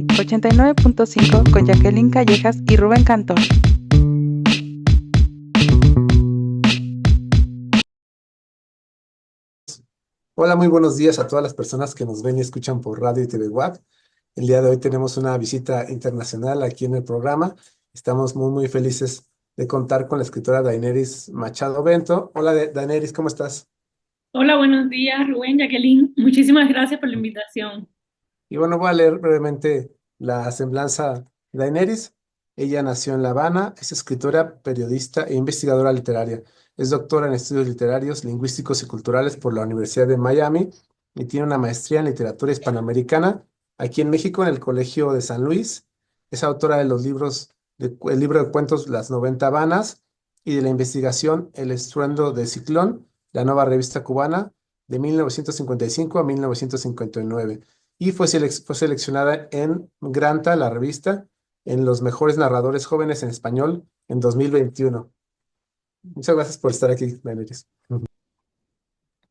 Play 89.5 con Jacqueline Callejas y Rubén Cantor. Hola, muy buenos días a todas las personas que nos ven y escuchan por radio y TV WAP. El día de hoy tenemos una visita internacional aquí en el programa. Estamos muy felices de contar con la escritora Daenerys Machado Bento. Hola, Daenerys, ¿cómo estás? Hola, buenos días, Rubén, Jacqueline. Muchísimas gracias por la invitación. Y bueno, voy a leer brevemente la semblanza de Daenerys. Ella nació en La Habana, es escritora, periodista e investigadora literaria. Es doctora en estudios literarios, lingüísticos y culturales por la Universidad de Miami y tiene una maestría en literatura hispanoamericana aquí en México en el Colegio de San Luis. Es autora de los libros, el libro de cuentos Las 90 Habanas y de la investigación El estruendo de Ciclón, la nueva revista cubana de 1955 a 1959 y fue seleccionada en Granta, la revista, en los mejores narradores jóvenes en español en 2021. Muchas gracias por estar aquí, Daenerys.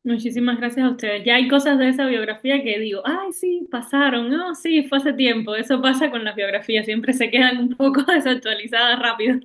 Muchísimas gracias a ustedes. Ya hay cosas de esa biografía que digo, ay, sí, pasaron, no, sí, fue hace tiempo. Eso pasa con las biografías, siempre se quedan un poco desactualizadas rápido.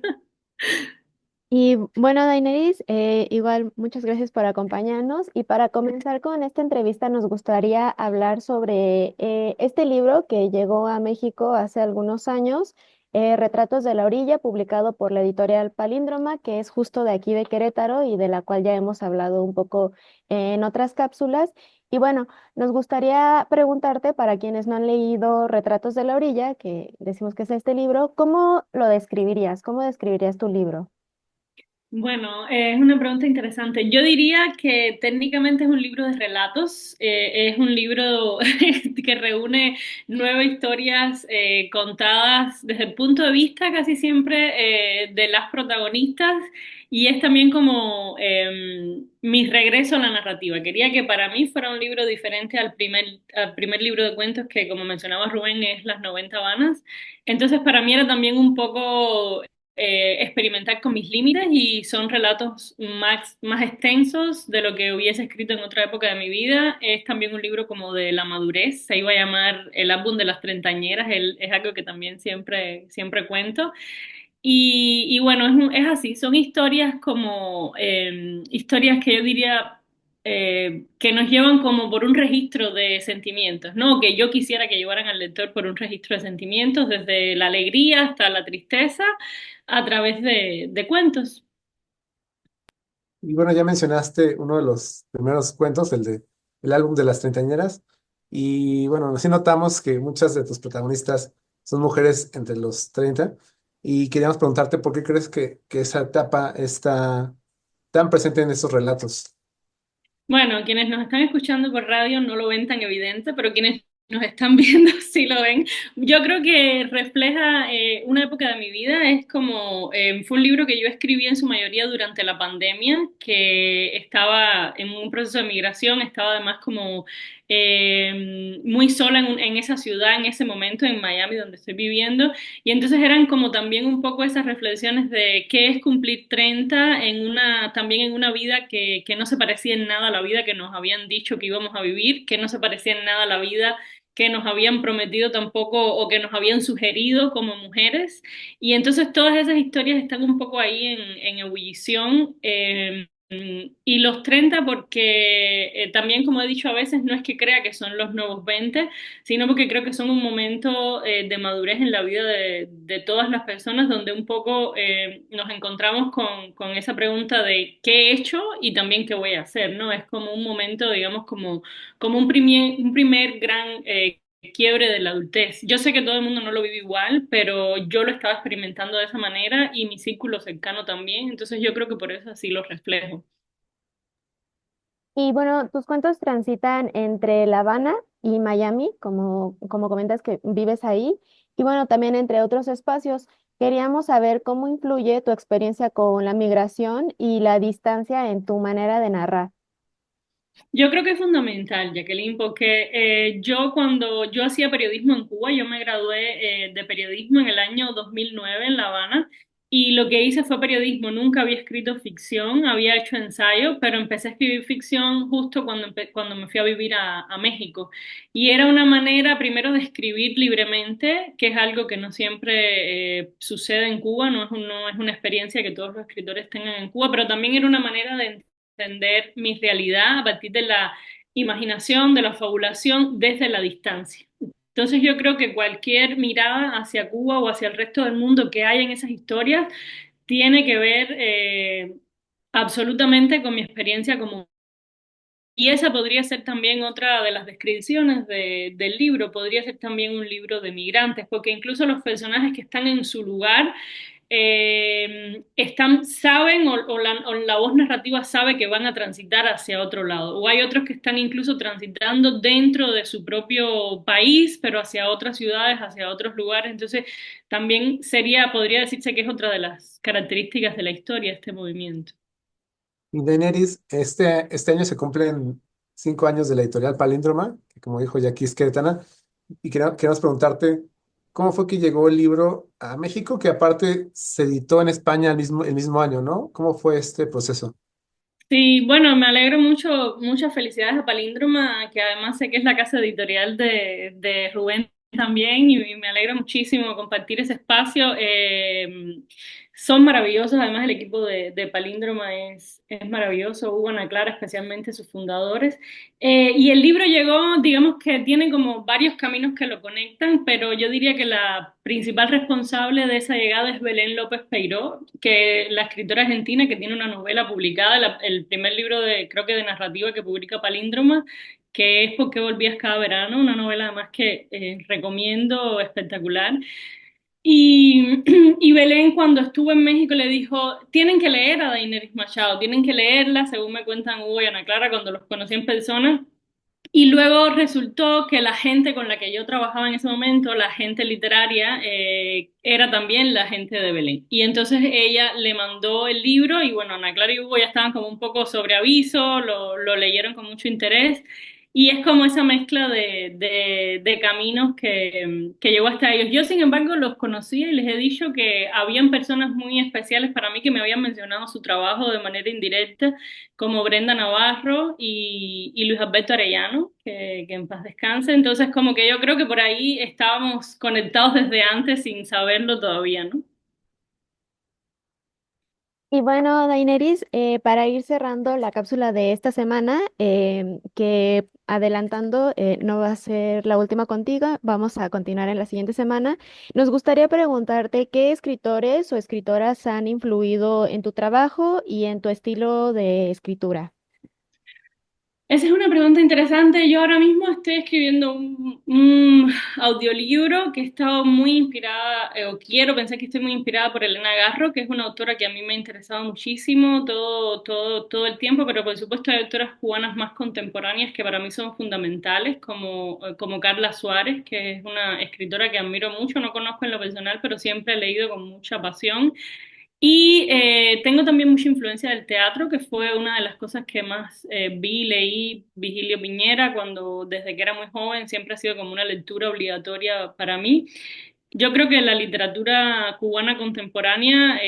Y bueno, Daenerys, igual muchas gracias por acompañarnos. Y para comenzar con esta entrevista, nos gustaría hablar sobre este libro que llegó a México hace algunos años, Retratos de la Orilla, publicado por la editorial Palíndroma, que es justo de aquí de Querétaro y de la cual ya hemos hablado un poco en otras cápsulas. Y bueno, nos gustaría preguntarte, para quienes no han leído Retratos de la Orilla, que decimos que es este libro, ¿cómo lo describirías? ¿Cómo describirías tu libro? Bueno, es una pregunta interesante. Yo diría que técnicamente es un libro de relatos, es un libro que reúne 9 historias contadas desde el punto de vista casi siempre de las protagonistas y es también como mi regreso a la narrativa. Quería que para mí fuera un libro diferente al primer libro de cuentos que, como mencionaba Rubén, es Las 90 Habanas. Entonces, para mí era también un poco experimentar con mis límites y son relatos más extensos de lo que hubiese escrito en otra época de mi vida. Es también un libro como de la madurez, se iba a llamar El álbum de las treintañeras, es algo que también siempre cuento. Y bueno, es así, son historias como historias que yo diría que nos llevan como por un registro de sentimientos, ¿no? Que yo quisiera que llevaran al lector por un registro de sentimientos, desde la alegría hasta la tristeza, a través de cuentos. Y bueno, ya mencionaste uno de los primeros cuentos, el álbum de las treintañeras. Y bueno, sí notamos que muchas de tus protagonistas son mujeres entre los 30. Y queríamos preguntarte por qué crees que esa etapa está tan presente en estos relatos. Bueno, quienes nos están escuchando por radio no lo ven tan evidente, pero quienes nos están viendo sí lo ven. Yo creo que refleja una época de mi vida. Es como, fue un libro que yo escribí en su mayoría durante la pandemia, que estaba en un proceso de migración, estaba además como muy sola en esa ciudad, en ese momento, en Miami, donde estoy viviendo. Y entonces eran como también un poco esas reflexiones de qué es cumplir 30 también en una vida que no se parecía en nada a la vida que nos habían dicho que íbamos a vivir, que no se parecía en nada a la vida que nos habían prometido tampoco o que nos habían sugerido como mujeres. Y entonces todas esas historias están un poco ahí en ebullición. Y los 30 porque también, como he dicho a veces, no es que crea que son los nuevos 20, sino porque creo que son un momento de madurez en la vida de todas las personas donde un poco nos encontramos con esa pregunta de qué he hecho y también qué voy a hacer, ¿no? Es como un momento, digamos, como un primer gran quiebre de la adultez. Yo sé que todo el mundo no lo vive igual, pero yo lo estaba experimentando de esa manera y mi círculo cercano también, entonces yo creo que por eso así lo reflejo. Y bueno, tus cuentos transitan entre La Habana y Miami, como comentas que vives ahí, y bueno, también entre otros espacios. Queríamos saber cómo influye tu experiencia con la migración y la distancia en tu manera de narrar. Yo creo que es fundamental, Jacqueline, porque yo cuando yo hacía periodismo en Cuba, yo me gradué de periodismo en el año 2009 en La Habana y lo que hice fue periodismo. Nunca había escrito ficción, había hecho ensayo, pero empecé a escribir ficción justo cuando me fui a vivir a México. Y era una manera primero de escribir libremente, que es algo que no siempre sucede en Cuba, no es una experiencia que todos los escritores tengan en Cuba, pero también era una manera de entender mi realidad a partir de la imaginación, de la fabulación desde la distancia. Entonces yo creo que cualquier mirada hacia Cuba o hacia el resto del mundo que haya en esas historias tiene que ver absolutamente con mi experiencia como... Y esa podría ser también otra de las descripciones del libro, podría ser también un libro de migrantes, porque incluso los personajes que están en su lugar saben o la voz narrativa sabe que van a transitar hacia otro lado, o hay otros que están incluso transitando dentro de su propio país, pero hacia otras ciudades, hacia otros lugares, entonces también podría decirse que es otra de las características de la historia, este movimiento. Y Daenerys, este año se cumplen 5 años de la editorial Palíndroma, que como dijo Jackie es queretana, y queremos preguntarte, ¿cómo fue que llegó el libro a México, que aparte se editó en España el mismo año, ¿no? ¿Cómo fue este proceso? Sí, bueno, me alegro mucho, muchas felicidades a Palíndroma, que además sé que es la casa editorial de Rubén también, y me alegra muchísimo compartir ese espacio. Son maravillosos, además el equipo de Palíndroma es maravilloso, Hugo, Ana Clara, especialmente sus fundadores. Y el libro llegó, digamos que tiene como varios caminos que lo conectan, pero yo diría que la principal responsable de esa llegada es Belén López Peiró, que la escritora argentina que tiene una novela publicada, el primer libro creo que de narrativa que publica Palíndroma, que es Por qué volvías cada verano, una novela además que recomiendo, espectacular. Y, y Belén cuando estuvo en México le dijo, tienen que leer a Daenerys Machado, tienen que leerla, según me cuentan Hugo y Ana Clara cuando los conocí en persona. Y luego resultó que la gente con la que yo trabajaba en ese momento, la gente literaria, era también la gente de Belén. Y entonces ella le mandó el libro y bueno, Ana Clara y Hugo ya estaban como un poco sobre aviso, lo leyeron con mucho interés. Y es como esa mezcla de caminos que llegó hasta ellos. Yo, sin embargo, los conocía y les he dicho que habían personas muy especiales para mí que me habían mencionado su trabajo de manera indirecta como Brenda Navarro y Luis Alberto Arellano, que en paz descanse. Entonces, como que yo creo que por ahí estábamos conectados desde antes sin saberlo todavía, ¿no? Y bueno, Daenerys, para ir cerrando la cápsula de esta semana, que adelantando, no va a ser la última contigo, vamos a continuar en la siguiente semana, nos gustaría preguntarte qué escritores o escritoras han influido en tu trabajo y en tu estilo de escritura. Esa es una pregunta interesante. Yo ahora mismo estoy escribiendo un audiolibro que he estado muy inspirada, o quiero pensar que estoy muy inspirada por Elena Garro, que es una autora que a mí me ha interesado muchísimo todo el tiempo, pero por supuesto hay autoras cubanas más contemporáneas que para mí son fundamentales, como Carla Suárez, que es una escritora que admiro mucho, no conozco en lo personal, pero siempre he leído con mucha pasión. Y tengo también mucha influencia del teatro, que fue una de las cosas que más leí Vigilio Piñera, desde que era muy joven, siempre ha sido como una lectura obligatoria para mí. Yo creo que la literatura cubana contemporánea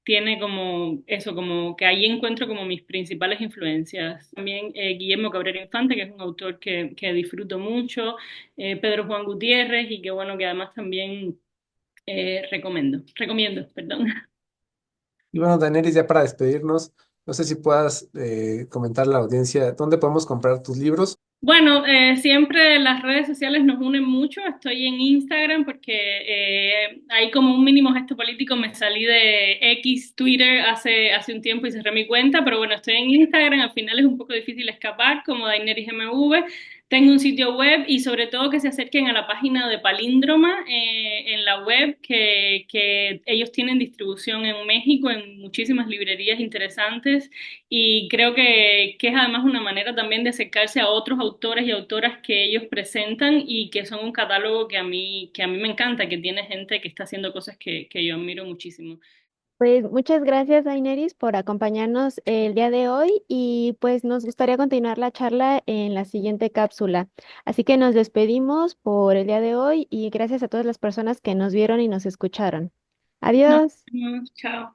tiene como eso, como que ahí encuentro como mis principales influencias. También Guillermo Cabrera Infante, que es un autor que disfruto mucho, Pedro Juan Gutiérrez, y que bueno, que además también recomiendo, perdón. Y bueno, Daenerys, ya para despedirnos, no sé si puedas comentar a la audiencia dónde podemos comprar tus libros. Bueno, siempre las redes sociales nos unen mucho. Estoy en Instagram porque hay como un mínimo gesto político. Me salí de X, Twitter hace un tiempo y cerré mi cuenta, pero bueno, estoy en Instagram. Al final es un poco difícil escapar, como Daenerys MV. Tengo un sitio web y sobre todo que se acerquen a la página de Palíndroma en la web, que ellos tienen distribución en México, en muchísimas librerías interesantes y creo que es además una manera también de acercarse a otros autores y autoras que ellos presentan y que son un catálogo que a mí me encanta, que tiene gente que está haciendo cosas que yo admiro muchísimo. Pues muchas gracias, Daenerys, por acompañarnos el día de hoy y pues nos gustaría continuar la charla en la siguiente cápsula. Así que nos despedimos por el día de hoy y gracias a todas las personas que nos vieron y nos escucharon. Nos Adiós. vemos, chao.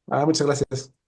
Muchas gracias.